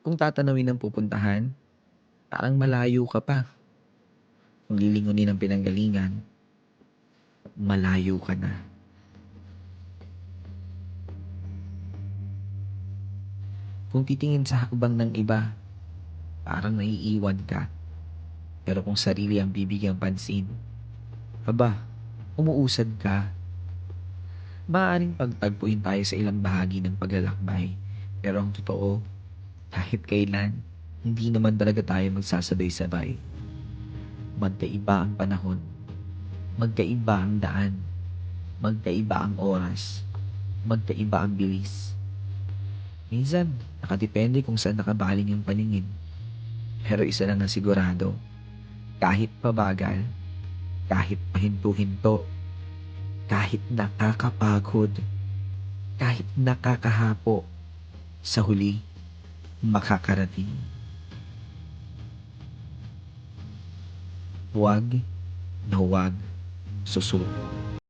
Kung tatanawin ang pupuntahan, parang malayo ka pa. Kung lilingunin ang pinanggalingan, malayo ka na. Kung titingin sa hakbang ng iba, parang naiiwan ka. Pero kung sarili ang bibigyang pansin, aba, umuusad ka. Maaaring pagtagpuin tayo sa ilang bahagi ng paglalakbay. Pero ang totoo, kahit kailan, hindi naman talaga tayo magsasabay-sabay. Magkaiba ang panahon, magkaiba ang daan, magkaiba ang oras, magkaiba ang bilis. Minsan, nakadepende kung saan nakabaling ang paningin. Pero isa lang ang sigurado, kahit pabagal, kahit pahinto-hinto, kahit nakakapagod, kahit nakakahapo, sa huli, makakarating. Huwag na huwag susuko.